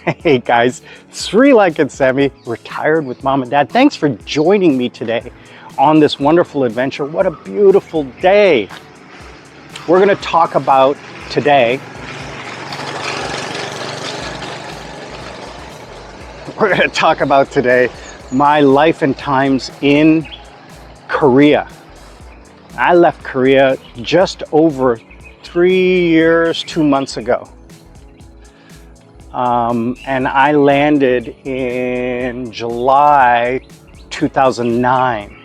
Hey guys, Sri Lankan Sammy, retired with mom and dad. Thanks for joining me today on this wonderful adventure. What a beautiful day. We're going to talk about today. My life and times in Korea. I left Korea just over 3 years, 2 months ago. And I landed in July 2009.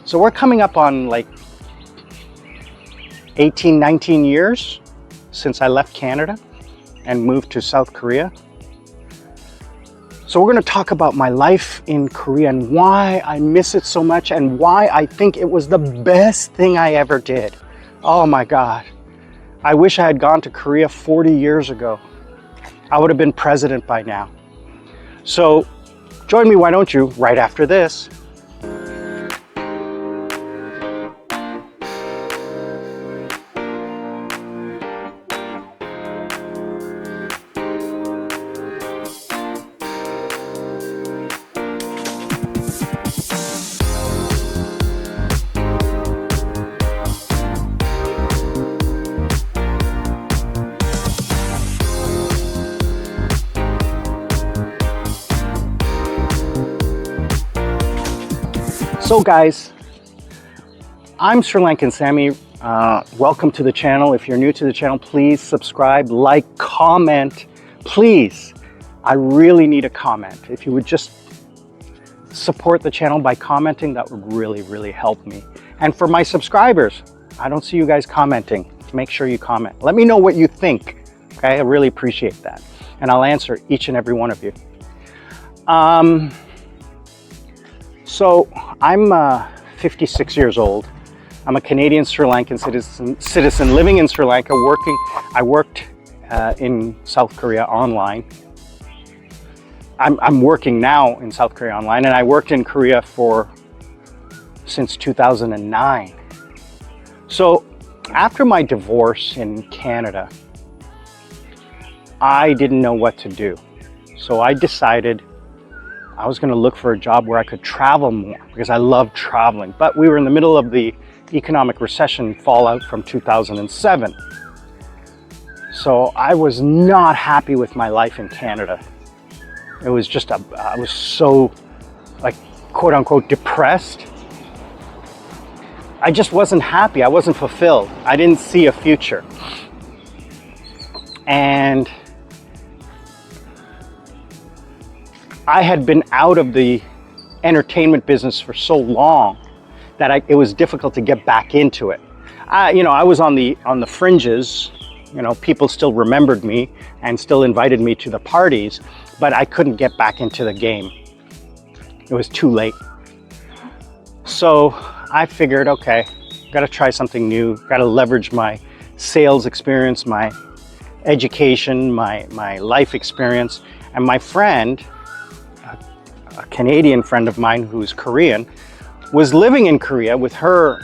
So we're coming up on like 18, 19 years since I left Canada and moved to South Korea. So we're going to talk about my life in Korea and why I miss it so much and why I think it was the best thing I ever did. Oh my God. I wish I had gone to Korea 40 years ago. I would have been president by now. So join me, why don't you, right after this. So guys, I'm Sri Lankan Sammy. Welcome to the channel. If you're new to the channel, please subscribe, like, comment. Please, I really need a comment. If you would just support the channel by commenting, that would really, really help me. And for my subscribers, I don't see you guys commenting. Make sure you comment. Let me know what you think. Okay, I really appreciate that. And I'll answer each and every one of you. So I'm 56 years old. I'm a Canadian Sri Lankan citizen living in Sri Lanka, I worked in South Korea online. I'm working now in South Korea online, and I worked in Korea since 2009. So after my divorce in Canada, I didn't know what to do. So I decided I was going to look for a job where I could travel more because I love traveling. But we were in the middle of the economic recession fallout from 2007. So I was not happy with my life in Canada. It was just, I was so, like, quote unquote, depressed. I just wasn't happy. I wasn't fulfilled. I didn't see a future. And I had been out of the entertainment business for so long that it was difficult to get back into it. I was on the fringes. People still remembered me and still invited me to the parties, but I couldn't get back into the game. It was too late. So I figured, okay, got to try something new. Got to leverage my sales experience, my education, my life experience, and my friend, a Canadian friend of mine who's Korean, was living in Korea with her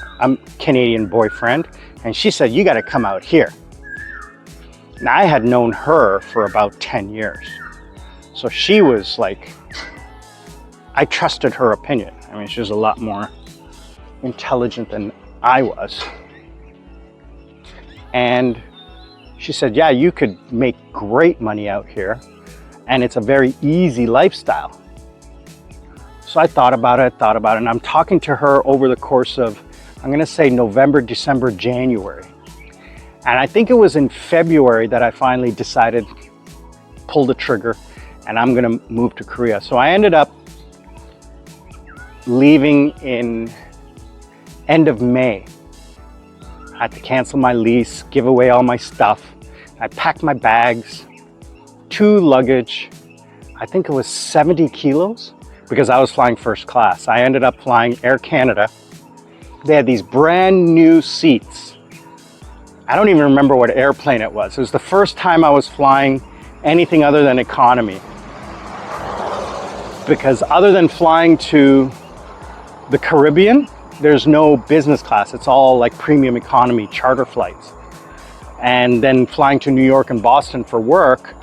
Canadian boyfriend, and she said, you got to come out here. Now, I had known her for about 10 years. So she was like, I trusted her opinion. I mean, she was a lot more intelligent than I was. And she said, yeah, you could make great money out here, and it's a very easy lifestyle. So I thought about it, and I'm talking to her over the course of, I'm going to say November, December, January. And I think it was in February that I finally decided, pull the trigger, and I'm going to move to Korea. So I ended up leaving in end of May. I had to cancel my lease, give away all my stuff. I packed my bags, 2 luggage, I think it was 70 kilos. Because I was flying first class. I ended up flying Air Canada. They had these brand new seats. I don't even remember what airplane it was. It was the first time I was flying anything other than economy. Because other than flying to the Caribbean, there's no business class. It's all like premium economy charter flights. And then flying to New York and Boston for work,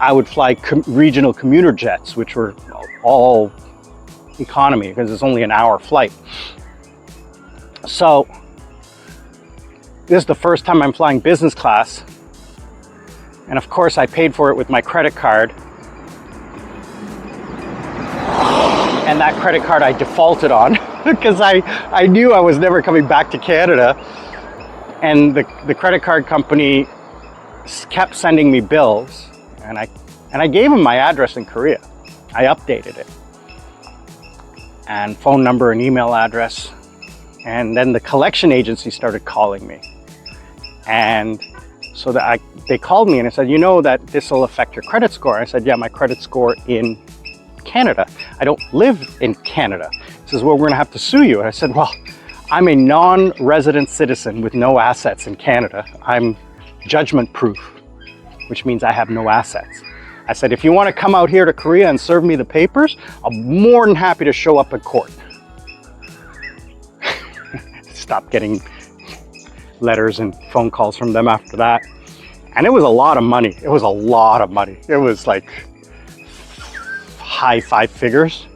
I would fly regional commuter jets, which were all economy because it's only an hour flight. So this is the first time I'm flying business class. And of course I paid for it with my credit card. And that credit card I defaulted on because I knew I was never coming back to Canada. And the credit card company kept sending me bills, and I gave them my address in Korea. I updated it, and phone number and email address. And then the collection agency started calling me, and so that they called me and I said, you know that this will affect your credit score. And I said, yeah, my credit score in Canada. I don't live in Canada. He says, well, we're gonna have to sue you. And I said, well, I'm a non-resident citizen with no assets in Canada. I'm judgment proof, which means I have no assets. I said, if you want to come out here to Korea and serve me the papers, I'm more than happy to show up at court. Stop getting letters and phone calls from them after that. And it was a lot of money. It was a lot of money. It was like high 5 figures.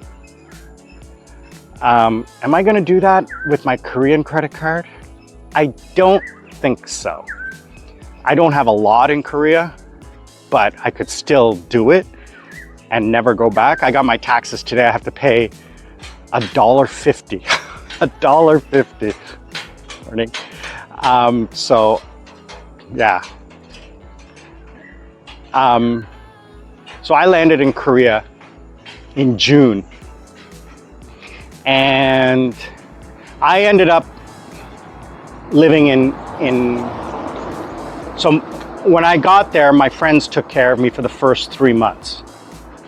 Am I going to do that with my Korean credit card? I don't think so. I don't have a lot in Korea, but I could still do it and never go back. I got my taxes today. I have to pay $1.50. $1.50. Morning. So yeah. So I landed in Korea in June. And I ended up living so when I got there, my friends took care of me for the first 3 months.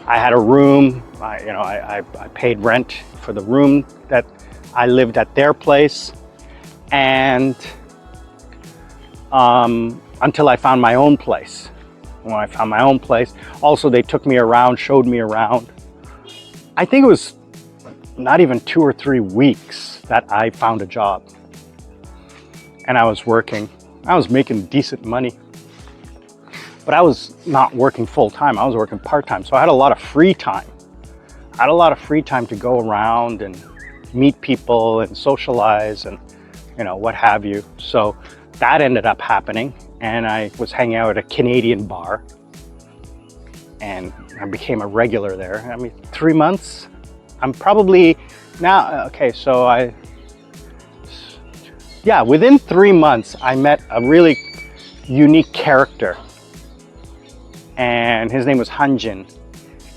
I had a room, I paid rent for the room that I lived at their place, and until I found my own place. When I found my own place, also they took me around, showed me around. I think it was not even 2 or 3 weeks that I found a job. And I was working. I was making decent money. But I was not working full time. I was working part time. So I had a lot of free time. I had a lot of free time to go around and meet people and socialize and, what have you. So that ended up happening. And I was hanging out at a Canadian bar. And I became a regular there. I mean, 3 months. I'm probably now, okay, so within 3 months, I met a really unique character. And his name was Hanjin.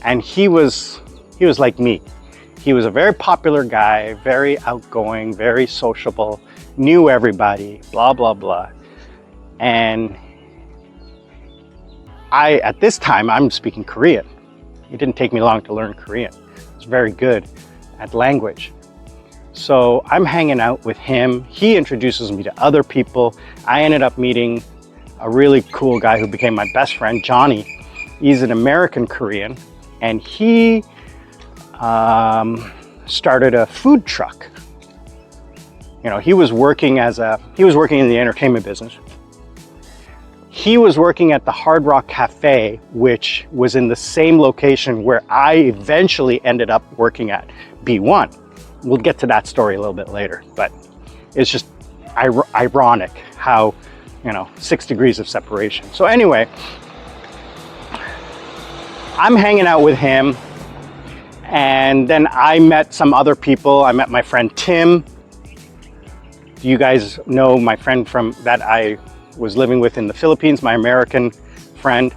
And he was like me. He was a very popular guy, very outgoing, very sociable, knew everybody, blah, blah, blah. And at this time, I'm speaking Korean. It didn't take me long to learn Korean. I was very good at language. So I'm hanging out with him. He introduces me to other people. I ended up meeting a really cool guy who became my best friend, Johnny. He's an American Korean, and he started a food truck. He was working in the entertainment business. He was working at the Hard Rock Cafe, which was in the same location where I eventually ended up working at, B1. We'll get to that story a little bit later, but it's just ironic how, 6 degrees of separation. So anyway, I'm hanging out with him, and then I met some other people. I met my friend Tim. You guys know my friend that I was living with in the Philippines, my American friend.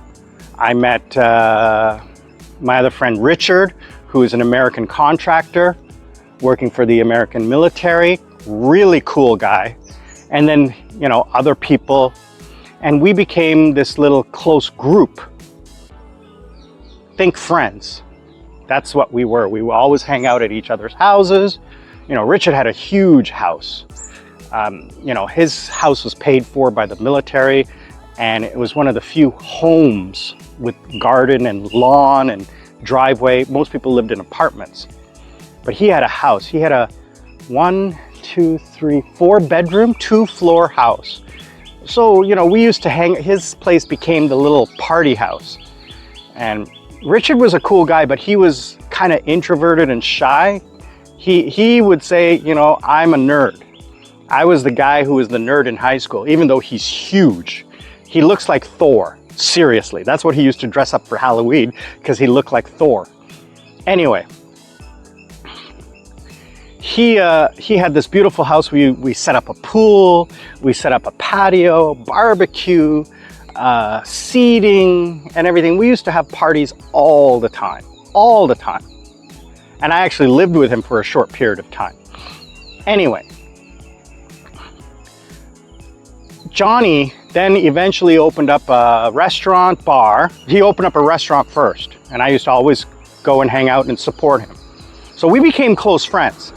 I met my other friend Richard, who is an American contractor working for the American military. Really cool guy. And then, other people. And we became this little close group. Think friends. That's what we were. We would always hang out at each other's houses. Richard had a huge house. His house was paid for by the military, and it was one of the few homes with garden and lawn and driveway. Most people lived in apartments, but he had a house. He had a 4 bedroom, 2-floor house. So, we used to hang, his place became the little party house. And Richard was a cool guy, but he was kind of introverted and shy. He would say, you know, I'm a nerd. I was the guy who was the nerd in high school, even though he's huge. He looks like Thor, seriously. That's what he used to dress up for Halloween, because he looked like Thor. Anyway, he had this beautiful house. We set up a pool, we set up a patio, barbecue, seating and everything. We used to have parties all the time. And I actually lived with him for a short period of time. Anyway, Johnny then eventually opened up a restaurant bar. He opened up a restaurant first, and I used to always go and hang out and support him. So we became close friends.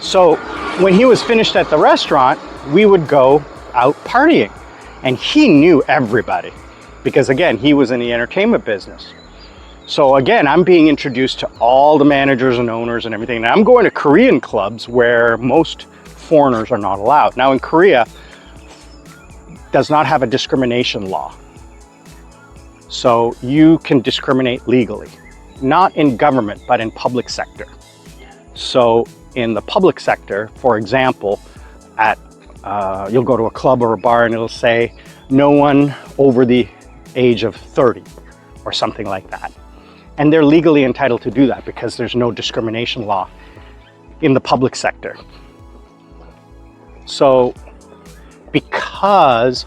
So when he was finished at the restaurant, we would go out partying. And he knew everybody because, again, he was in the entertainment business. So again, I'm being introduced to all the managers and owners and everything. And I'm going to Korean clubs where most foreigners are not allowed. Now in Korea, does not have a discrimination law. So you can discriminate legally, not in government, but in public sector. So in the public sector, for example, you'll go to a club or a bar and it'll say no one over the age of 30 or something like that. And they're legally entitled to do that because there's no discrimination law in the public sector. So because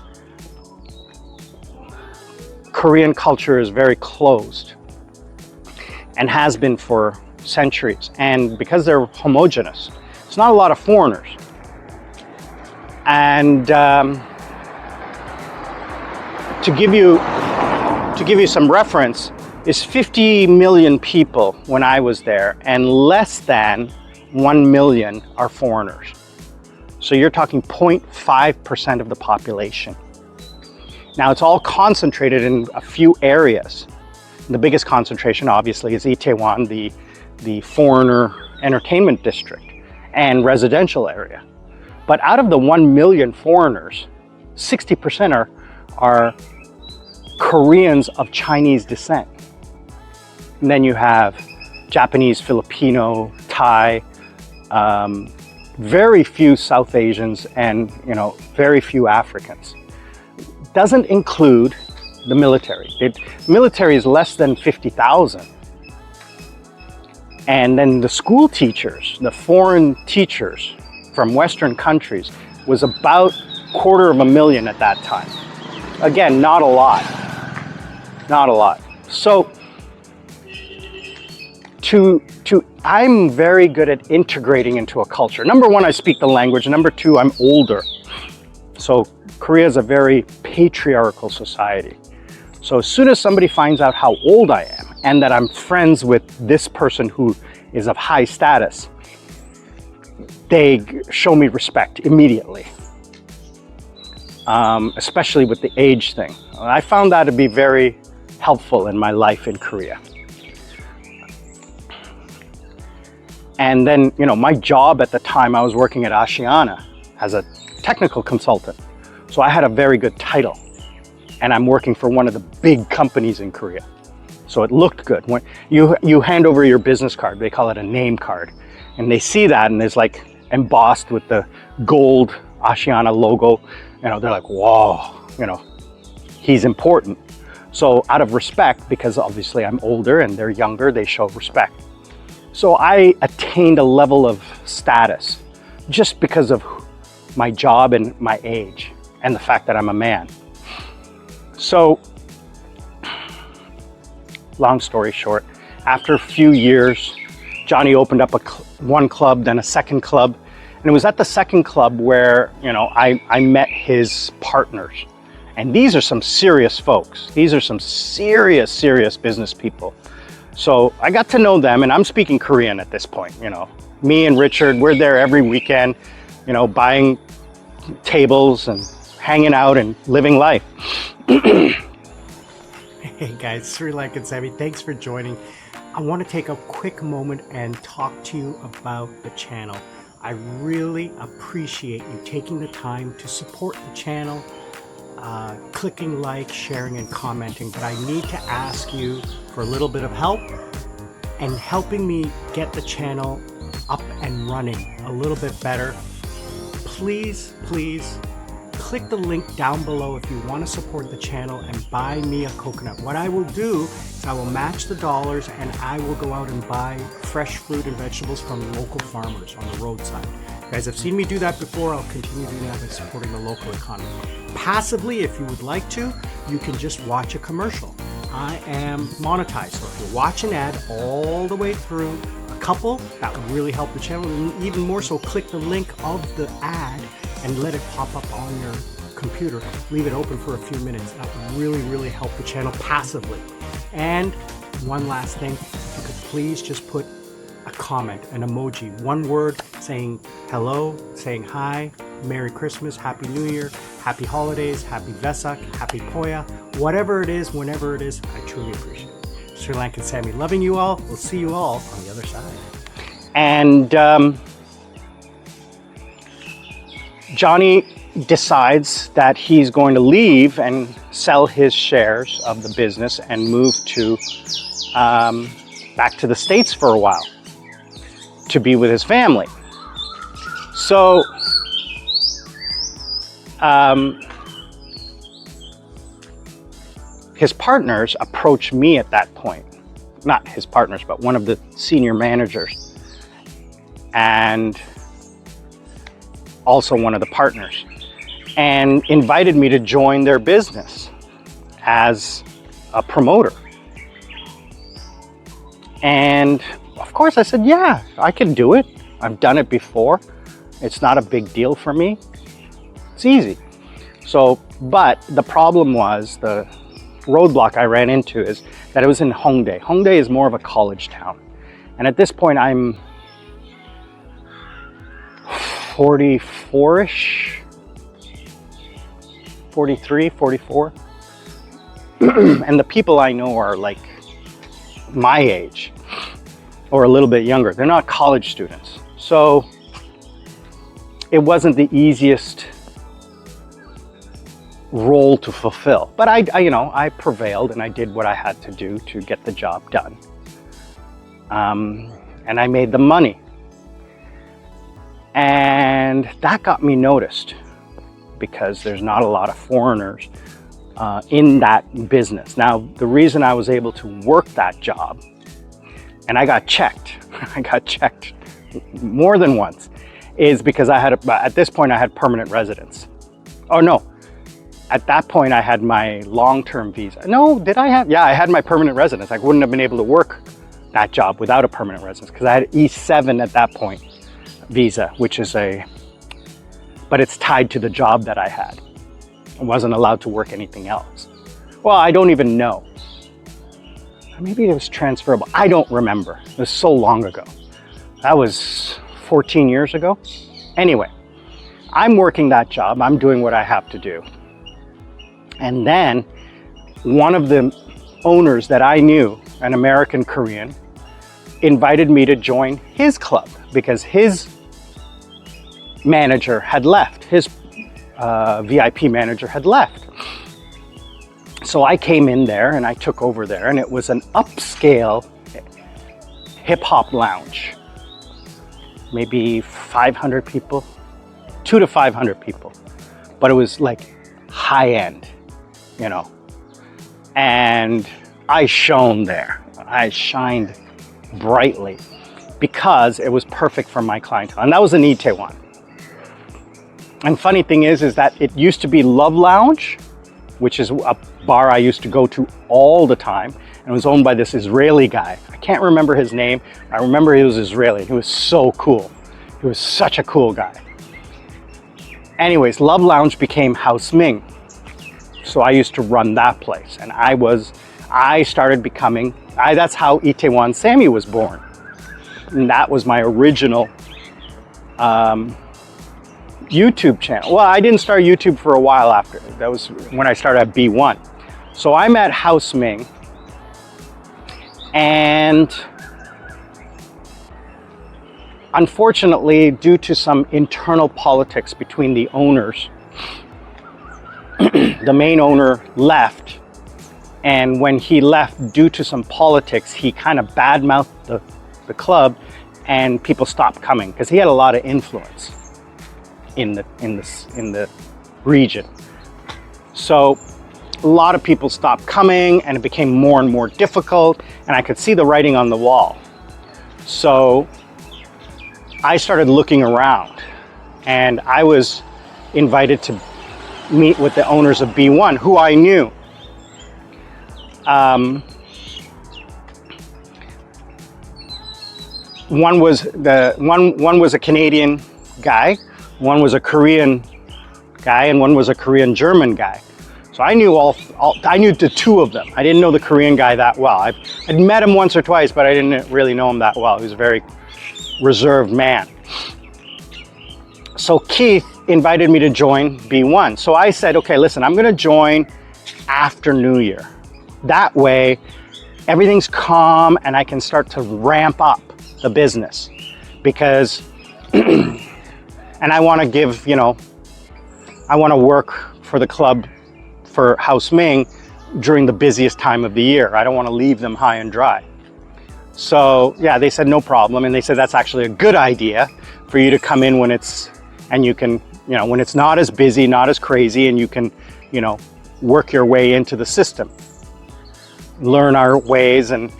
Korean culture is very closed and has been for centuries, and because they're homogenous, it's not a lot of foreigners. And to give you some reference, is 50 million people when I was there, and less than 1 million are foreigners. So you're talking 0.5% of the population. Now it's all concentrated in a few areas. The biggest concentration obviously is Itaewon, the foreigner entertainment district and residential area. But out of the 1 million foreigners, 60% are Koreans of Chinese descent. And then you have Japanese, Filipino, Thai, very few South Asians, and very few Africans. Doesn't include the military. The military is less than 50,000. And then the school teachers, the foreign teachers from Western countries, was about 250,000 at that time. Again, not a lot. Not a lot. So I'm very good at integrating into a culture. Number one, I speak the language. Number two, I'm older. So Korea is a very patriarchal society. So as soon as somebody finds out how old I am and that I'm friends with this person who is of high status, they show me respect immediately, especially with the age thing. I found that to be very helpful in my life in Korea. And then, my job at the time, I was working at Asiana as a technical consultant. So I had a very good title, and I'm working for one of the big companies in Korea. So it looked good. When you hand over your business card, they call it a name card, and they see that and it's like embossed with the gold Asiana logo. They're like, whoa, he's important. So out of respect, because obviously I'm older and they're younger, they show respect. So I attained a level of status just because of my job and my age and the fact that I'm a man. So, long story short, after a few years, Johnny opened up one club, then a second club. And it was at the second club where, I met his partners. And these are some serious folks. These are some serious, serious business people. So I got to know them, and I'm speaking Korean at this point. Me and Richard, we're there every weekend, buying tables and hanging out and living life. Hey guys, Srilak and Sammy, thanks for joining. I want to take a quick moment and talk to you about the channel. I really appreciate you taking the time to support the channel. clicking like, sharing, and commenting, but I need to ask you for a little bit of help and helping me get the channel up and running a little bit better. Please click the link down below if you want to support the channel and buy me a coconut. What I will do is I will match the dollars and I will go out and buy fresh fruit and vegetables from local farmers on the roadside. You guys have seen me do that before. I'll continue doing that by supporting the local economy. Passively, if you would like to, you can just watch a commercial. I am monetized, so if you watch an ad all the way through, a couple, that would really help the channel. And even more so, click the link of the ad and let it pop up on your computer. Leave it open for a few minutes. That would really help the channel passively. And one last thing, if you could please just put a comment, an emoji, one word saying hello, saying hi, Merry Christmas, Happy New Year, Happy Holidays, Happy Vesak, Happy Poya, whatever it is, whenever it is, I truly appreciate it. Sri Lankan Sammy, loving you all. We'll see you all on the other side. And Johnny decides that he's going to leave and sell his shares of the business and move to back to the States for a while to be with his family. So his partners approached me at that point. Not his partners, but one of the senior managers and also one of the partners, and invited me to join their business as a promoter. And of course I said, yeah, I can do it. I've done it before. It's not a big deal for me. It's easy. So, but the problem was, the roadblock I ran into is that it was in Hongdae. Hongdae is more of a college town. And at this point I'm 44-ish, 43, 44. And the people I know are like my age or a little bit younger. They're not college students. So it wasn't the easiest role to fulfill, but I prevailed and I did what I had to do to get the job done. And I made the money. And that got me noticed because there's not a lot of foreigners in that business. Now, the reason I was able to work that job, and I got checked more than once, is because at this point I had permanent residence. Oh no, at that point I had my long-term visa. No, did I have? Yeah, I had my permanent residence. I wouldn't have been able to work that job without a permanent residence because I had E7 at that point visa, which is but it's tied to the job that I had. I wasn't allowed to work anything else. Well, I don't even know. Maybe it was transferable. I don't remember. It was so long ago. That was 14 years ago. Anyway, I'm working that job. I'm doing what I have to do. And then one of the owners that I knew, an American Korean, invited me to join his club because his manager had left. His VIP manager had left. So I came in there and I took over there, and it was an upscale hip-hop lounge. Maybe 500 people, 200 to 500 people. But it was like high-end, And I shone there. I shined brightly because it was perfect for my clientele. And that was in Itaewon. And funny thing is that it used to be Love Lounge, which is a bar I used to go to all the time. And it was owned by this Israeli guy. I can't remember his name. I remember he was Israeli. He was so cool. He was such a cool guy. Anyways, Love Lounge became Houseming. So I used to run that place. And I started becoming, that's how Itaewon Sammy was born. And that was my original YouTube channel. Well, I didn't start YouTube for a while after. That was when I started at B1. So I'm at Houseming, and unfortunately, due to some internal politics between the owners, the main owner left, and when he left due to some politics, he kind of badmouthed the club, and people stopped coming because he had a lot of influence in the region. So a lot of people stopped coming, and it became more and more difficult, and I could see the writing on the wall. So I started looking around, and I was invited to meet with the owners of B1, who I knew. One was a Canadian guy, one was a Korean guy, and one was a Korean German guy. So I knew I knew the two of them. I didn't know the Korean guy that well. I'd met him once or twice, but I didn't really know him that well. He was a very reserved man. So Keith invited me to join B1. So I said, okay, listen, I'm gonna join after New Year. That way, everything's calm and I can start to ramp up the business. Because, and I wanna give, I wanna work for the club, for Houseming, during the busiest time of the year. I don't wanna leave them high and dry. So yeah, they said no problem. And they said, that's actually a good idea for you to come in when it's, and you can, when it's not as busy, not as crazy, and you can, work your way into the system, learn our ways and,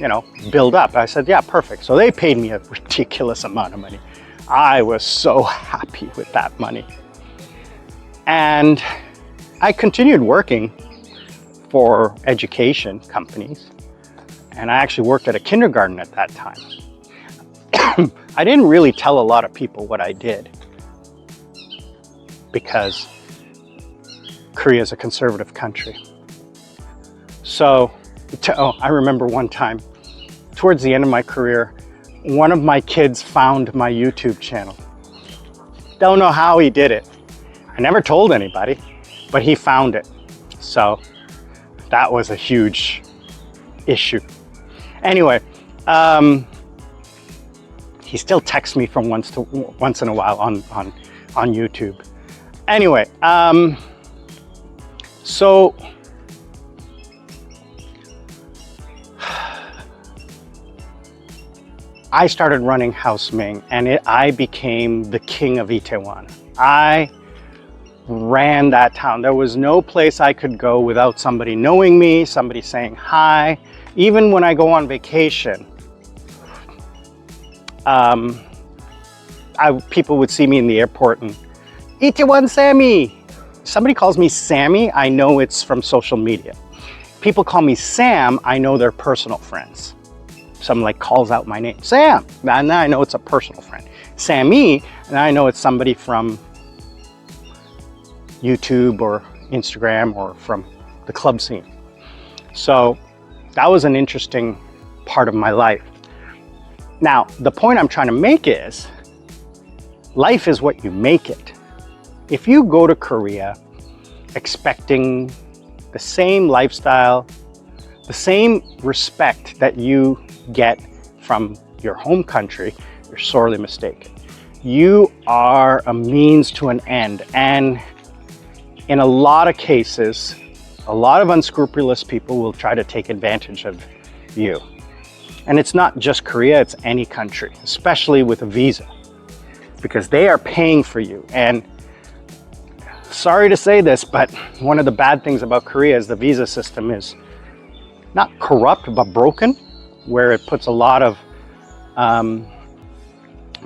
build up. I said, yeah, perfect. So they paid me a ridiculous amount of money. I was so happy with that money. And I continued working for education companies. And I actually worked at a kindergarten at that time. I didn't really tell a lot of people what I did because Korea is a conservative country. So, I remember one time, towards the end of my career, one of my kids found my YouTube channel. Don't know how he did it. I never told anybody, but he found it. So that was a huge issue. Anyway, he still texts me from once in a while on YouTube. Anyway, so I started running Houseming, and I became the king of Itaewon. I ran that town. There was no place I could go without somebody knowing me, somebody saying hi. Even when I go on vacation, people would see me in the airport and, Itaewon Sammy! Somebody calls me Sammy, I know it's from social media. People call me Sam, I know they're personal friends. Someone calls out my name, Sam, and I know it's a personal friend. Sammy, and I know it's somebody from YouTube or Instagram or from the club scene. So that was an interesting part of my life. Now, the point I'm trying to make is, life is what you make it. If you go to Korea expecting the same lifestyle, the same respect that you get from your home country, you're sorely mistaken. You are a means to an end. And in a lot of cases, a lot of unscrupulous people will try to take advantage of you. And it's not just Korea, it's any country, especially with a visa, because they are paying for you. And sorry to say this, but one of the bad things about Korea is the visa system is not corrupt, but broken, where it puts a lot of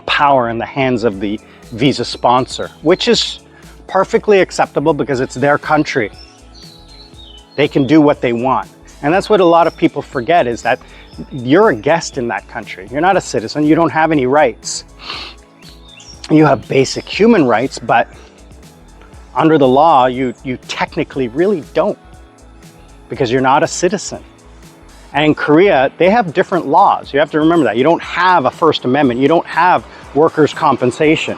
power in the hands of the visa sponsor, which is perfectly acceptable because it's their country. They can do what they want. And that's what a lot of people forget, is that you're a guest in that country. You're not a citizen. You don't have any rights. You have basic human rights, but under the law, you technically really don't, because you're not a citizen. And in Korea, they have different laws. You have to remember that. You don't have a First Amendment. You don't have workers' compensation.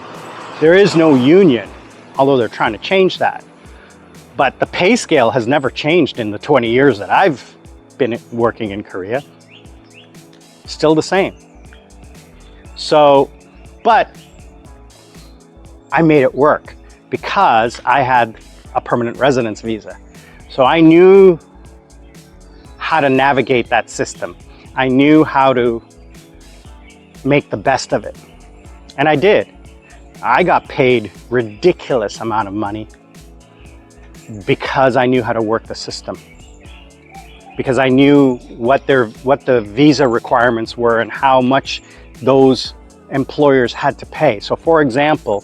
There is no union, although they're trying to change that. But the pay scale has never changed in the 20 years that I've been working in Korea. Still the same. So, but I made it work because I had a permanent residence visa. So I knew how to navigate that system. I knew how to make the best of it. And I did. I got paid ridiculous amount of money because I knew how to work the system. Because I knew what the visa requirements were and how much those employers had to pay. So for example,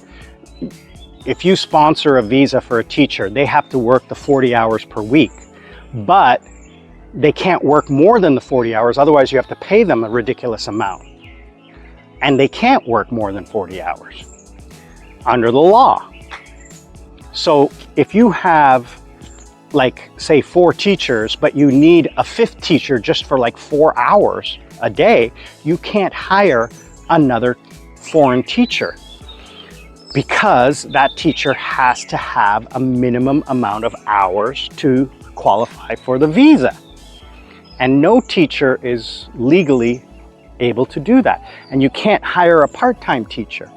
if you sponsor a visa for a teacher, they have to work the 40 hours per week, but they can't work more than the 40 hours, otherwise you have to pay them a ridiculous amount. And they can't work more than 40 hours under the law. So if you have, like, say 4 teachers, but you need a 5th teacher just for like 4 hours a day, you can't hire another foreign teacher because that teacher has to have a minimum amount of hours to qualify for the visa. And no teacher is legally able to do that. And you can't hire a part-time teacher.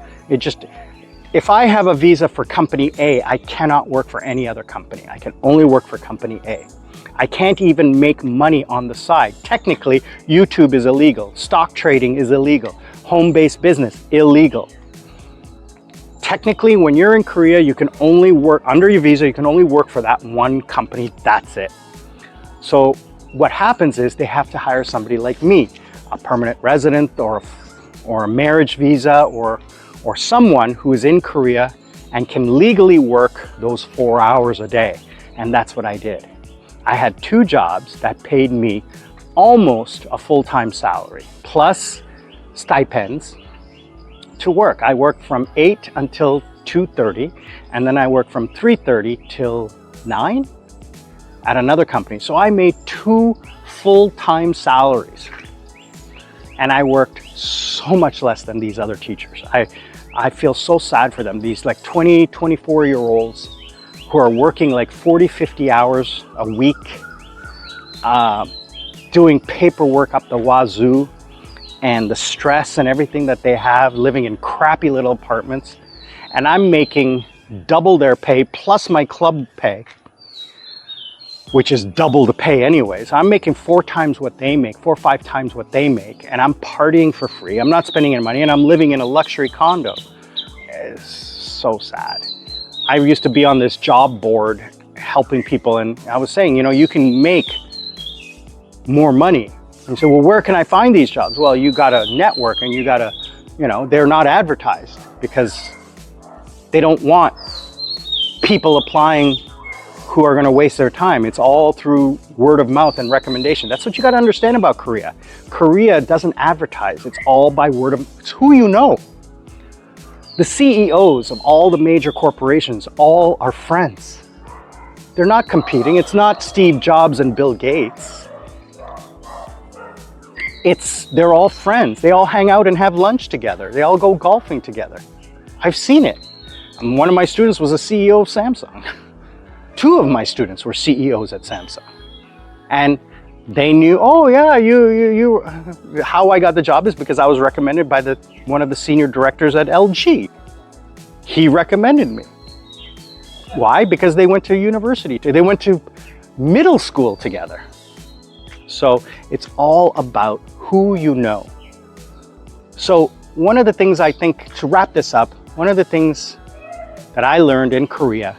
If I have a visa for company A, I cannot work for any other company. I can only work for company A. I can't even make money on the side. Technically, YouTube is illegal. Stock trading is illegal. Home-based business, illegal. Technically, when you're in Korea, you can only work, under your visa, you can only work for that one company, that's it. So what happens is they have to hire somebody like me, a permanent resident or a marriage visa or someone who is in Korea and can legally work those 4 hours a day. And that's what I did. I had 2 jobs that paid me almost a full-time salary, plus stipends to work. I worked from 8 until 2:30, and then I worked from 3:30 till 9 at another company. So I made 2 full-time salaries. And I worked so much less than these other teachers. I feel so sad for them. These like 20, 24-year-olds who are working like 40, 50 hours a week, doing paperwork up the wazoo, and the stress and everything that they have, living in crappy little apartments. And I'm making double their pay plus my club pay, which is double the pay anyways. I'm making 4 times what they make, 4 or 5 times what they make, and I'm partying for free. I'm not spending any money, and I'm living in a luxury condo. It's so sad. I used to be on this job board helping people, and I was saying, you know, you can make more money. And so, well, where can I find these jobs? Well, you gotta network, and you gotta, you know, they're not advertised because they don't want people applying who are going to waste their time. It's all through word of mouth and recommendation. That's what you got to understand about Korea. Korea doesn't advertise. It's all by word of, it's who you know. The CEOs of all the major corporations all are friends. They're not competing. It's not Steve Jobs and Bill Gates. They're all friends. They all hang out and have lunch together. They all go golfing together. I've seen it. One of my students was a CEO of Samsung. 2 of my students were CEOs at Samsung. And they knew, oh yeah, how I got the job is because I was recommended by one of the senior directors at LG. He recommended me. Why? Because they went to university, they went to middle school together. So it's all about who you know. So one of the things I think, to wrap this up, one of the things that I learned in Korea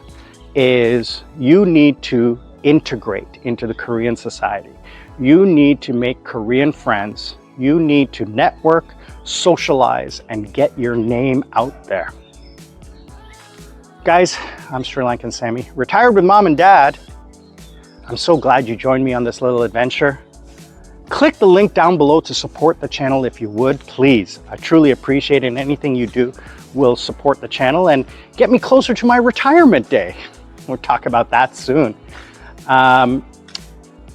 is you need to integrate into the Korean society. You need to make Korean friends. You need to network, socialize, and get your name out there. Guys, I'm Sri Lankan Sammy, retired with mom and dad. I'm so glad you joined me on this little adventure. Click the link down below to support the channel if you would, please. I truly appreciate it, and anything you do will support the channel and get me closer to my retirement day. We'll talk about that soon.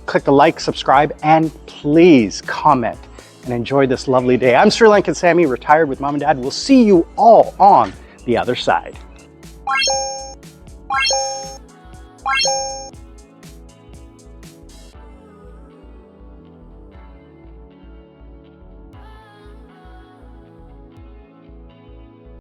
Click the like, subscribe, and please comment and enjoy this lovely day. I'm Sri Lankan Sammy, retired with mom and dad. We'll see you all on the other side.